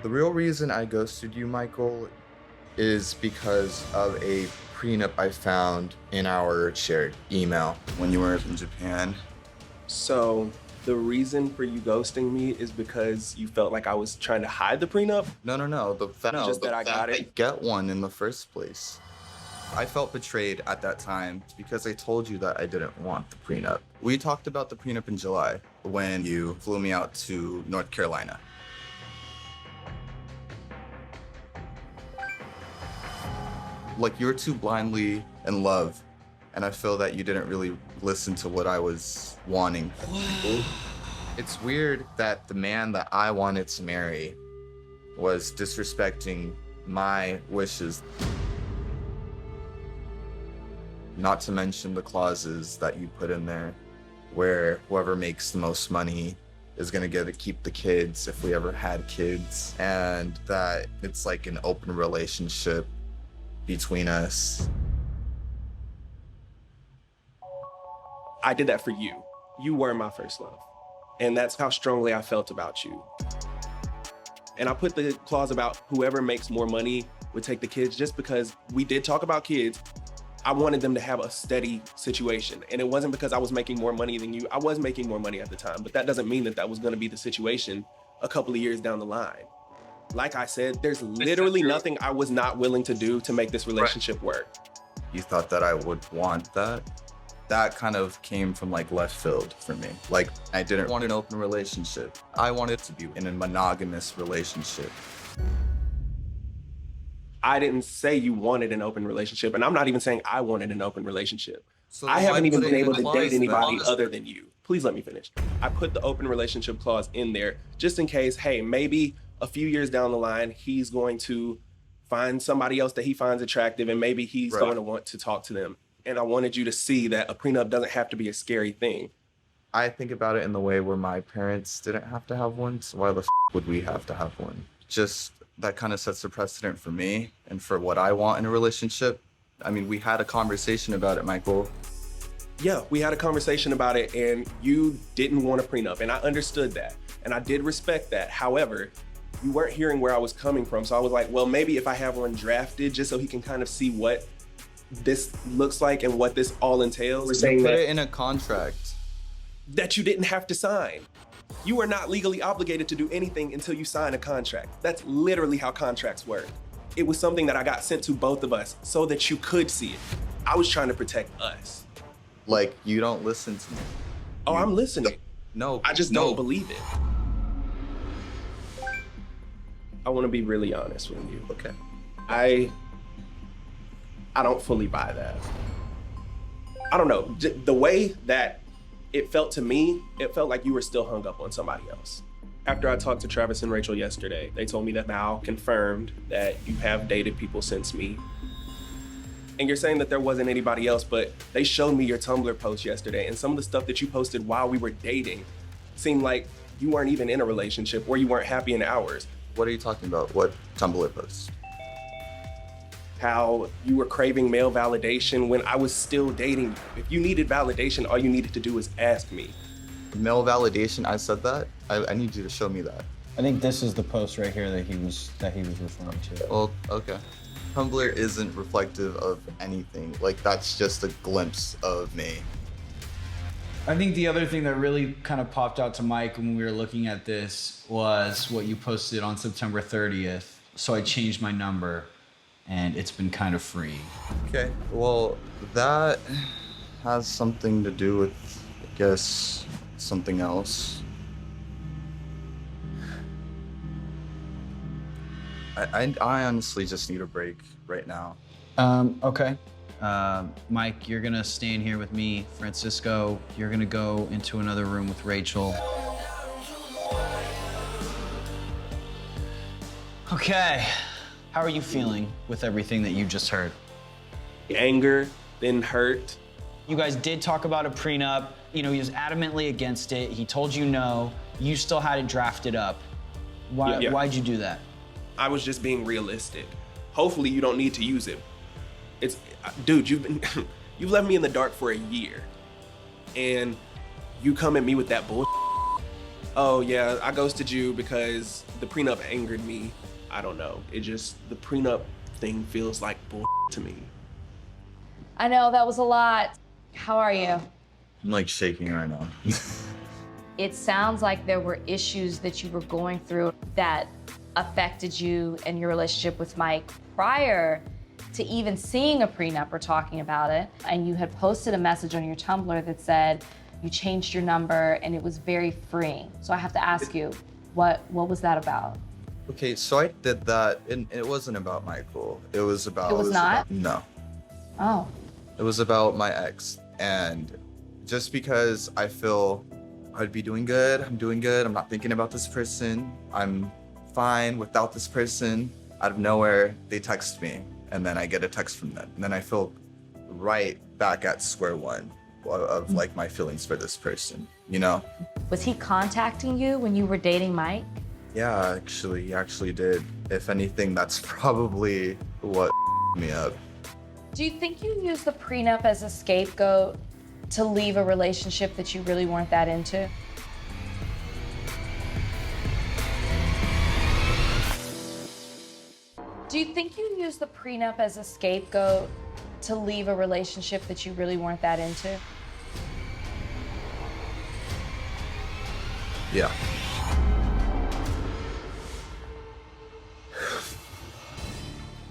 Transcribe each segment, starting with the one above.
The real reason I ghosted you, Michael, is because of a prenup I found in our shared email when you were in Japan. So the reason for you ghosting me is because you felt like I was trying to hide the prenup? No. Just that I got it? I get one in the first place. I felt betrayed at that time because I told you that I didn't want the prenup. We talked about the prenup in July when you flew me out to North Carolina. Like, you were too blindly in love, and I feel that you didn't really listen to what I was wanting. It's weird that the man that I wanted to marry was disrespecting my wishes. Not to mention the clauses that you put in there, where whoever makes the most money is gonna get to keep the kids if we ever had kids, and that it's like an open relationship between us. I did that for you. You were my first love. And that's how strongly I felt about you. And I put the clause about whoever makes more money would take the kids just because we did talk about kids. I wanted them to have a steady situation. And it wasn't because I was making more money than you. I was making more money at the time, but that doesn't mean that that was gonna be the situation a couple of years down the line. Like I said, there's literally nothing I was not willing to do to make this relationship work. You thought that I would want that? That kind of came from like left field for me. Like, I didn't want an open relationship. I wanted to be in a monogamous relationship. I didn't say you wanted an open relationship, and I'm not even saying I wanted an open relationship. So I then haven't why even put it been in able the to clause date then? anybody other than you. Please let me finish. I put the open relationship clause in there just in case, hey, maybe a few years down the line, he's going to find somebody else that he finds attractive, and maybe he's going to want to talk to them. And I wanted you to see that a prenup doesn't have to be a scary thing. I think about it in the way where my parents didn't have to have one, so why the would we have to have one? Just that kind of sets a precedent for me and for what I want in a relationship. I mean, we had a conversation about it, Michael. Yeah, we had a conversation about it, and you didn't want a prenup, and I understood that, and I did respect that. However, you weren't hearing where I was coming from, so I was like, well, maybe if I have one drafted just so he can kind of see what this looks like and what this all entails. We're saying put it in a contract that you didn't have to sign. You are not legally obligated to do anything until you sign a contract. That's literally how contracts work. It was something that I got sent to both of us so that you could see it. I was trying to protect us. Like, you don't listen to me. Oh, I'm listening. No. I just don't believe it. I want to be really honest with you. Okay. I don't fully buy that. I don't know. The way that it felt to me, it felt like you were still hung up on somebody else. After I talked to Travis and Rachel yesterday, they told me that Mal confirmed that you have dated people since me. And you're saying that there wasn't anybody else, but they showed me your Tumblr post yesterday, and some of the stuff that you posted while we were dating seemed like you weren't even in a relationship or you weren't happy in ours. What are you talking about? What Tumblr post? How you were craving male validation when I was still dating you. If you needed validation, all you needed to do was ask me. Male validation, I said that? I need you to show me that. I think this is the post right here that he was referring to. Well, okay. Tumblr isn't reflective of anything. Like, that's just a glimpse of me. I think the other thing that really kind of popped out to Mike when we were looking at this was what you posted on September 30th. So I changed my number, and it's been kind of free. Okay, well, that has something to do with, I guess, something else. I honestly just need a break right now. Okay. Mike, you're gonna stay in here with me. Fransisco, you're gonna go into another room with Rachel. Okay. How are you feeling with everything that you just heard? Anger, then hurt. You guys did talk about a prenup. You know, he was adamantly against it. He told you no. You still had it drafted up. Why'd you do that? I was just being realistic. Hopefully you don't need to use it. Dude, you've left me in the dark for a year. And you come at me with that bullshit. Oh yeah, I ghosted you because the prenup angered me. I don't know. The prenup thing feels like bull to me. I know that was a lot. How are you? I'm like shaking right now. It sounds like there were issues that you were going through that affected you and your relationship with Mike prior to even seeing a prenup or talking about it. And you had posted a message on your Tumblr that said you changed your number and it was very freeing. So I have to ask you, what was that about? Okay, so I did that, and it wasn't about Michael. It was about. It was not? No. Oh. It was about my ex, and just because I feel I'd be doing good, I'm doing good, I'm not thinking about this person, I'm fine without this person, out of nowhere, they text me, and then I get a text from them, and then I feel right back at square one of like my feelings for this person, you know? Was he contacting you when you were dating Mike? Yeah, actually, he actually did. If anything, that's probably what me up. Do you think you used the prenup as a scapegoat to leave a relationship that you really weren't that into? Do you think you used the prenup as a scapegoat to leave a relationship that you really weren't that into? Yeah.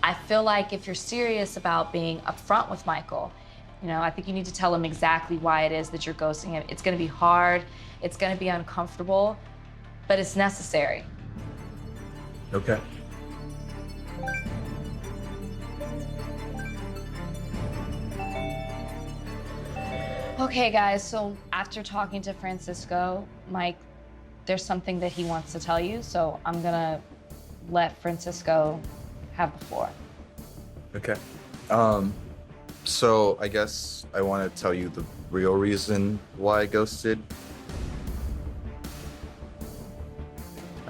I feel like if you're serious about being upfront with Michael, you know, I think you need to tell him exactly why it is that you're ghosting him. It's gonna be hard, it's gonna be uncomfortable, but it's necessary. Okay. Okay, guys, so after talking to Fransisco, Mike, there's something that he wants to tell you, so I'm gonna let Fransisco have the floor. Okay. So I guess I want to tell you the real reason why I ghosted.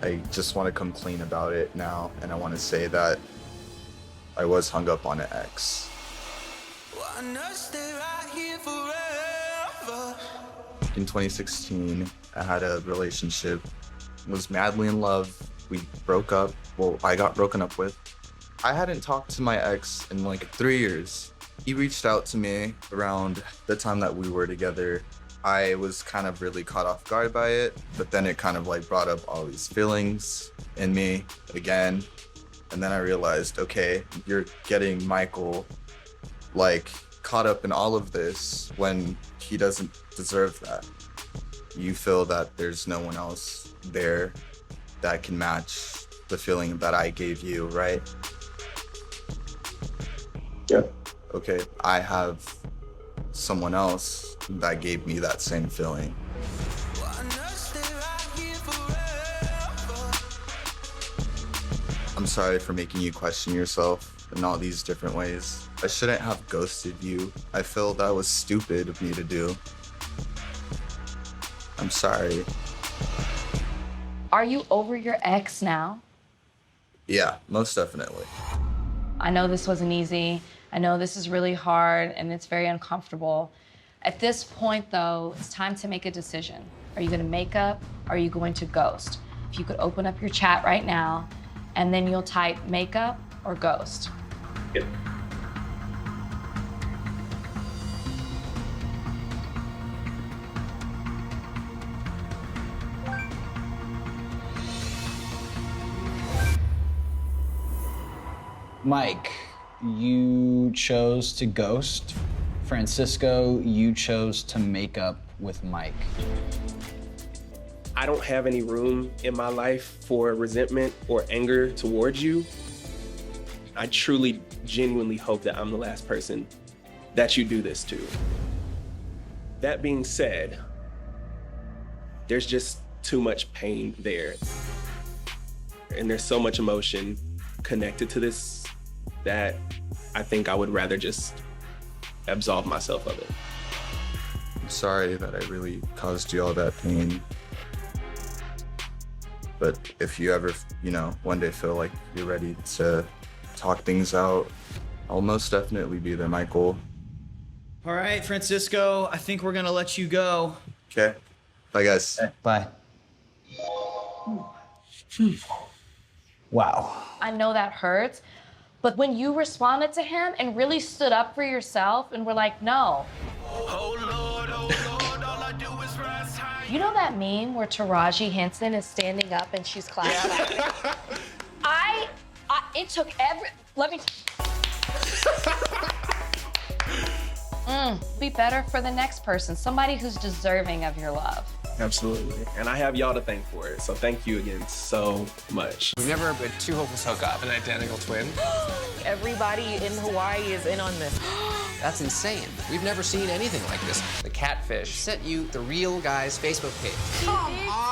I just want to come clean about it now, and I want to say that I was hung up on an ex. In 2016, I had a relationship, was madly in love. We broke up. Well, I got broken up with. I hadn't talked to my ex in like 3 years. He reached out to me around the time that we were together. I was kind of really caught off guard by it, but then it kind of like brought up all these feelings in me again. And then I realized, okay, you're getting Michael like caught up in all of this when he doesn't deserve that. You feel that there's no one else there that can match the feeling that I gave you, right? Yeah. Okay, I have someone else that gave me that same feeling. I'm sorry for making you question yourself in all these different ways. I shouldn't have ghosted you. I feel that was stupid of me to do. I'm sorry. Are you over your ex now? Yeah, most definitely. I know this wasn't easy. I know this is really hard and it's very uncomfortable. At this point, though, it's time to make a decision. Are you gonna make up? Or are you going to ghost? If you could open up your chat right now, and then you'll type makeup or ghost. Yeah. Mike, you chose to ghost. Fransisco, you chose to make up with Mike. I don't have any room in my life for resentment or anger towards you. I truly, genuinely hope that I'm the last person that you do this to. That being said, there's just too much pain there. And there's so much emotion connected to this that I think I would rather just absolve myself of it. I'm sorry that I really caused you all that pain. But if you ever, one day feel like you're ready to talk things out, I'll most definitely be there, Michael. All right, Fransisco, I think we're gonna let you go. Okay. Bye, guys. Bye. Wow. I know that hurts, but when you responded to him and really stood up for yourself and were like, no. You know that meme where Taraji Henson is standing up and she's clapping? Yeah. It took let me. Be better for the next person, somebody who's deserving of your love. Absolutely. And I have y'all to thank for it. So thank you again so much. We've never had two hopeless hook up. An identical twin. Everybody in Hawaii is in on this. That's insane. We've never seen anything like this. The Catfish sent you the real guy's Facebook page. Come on.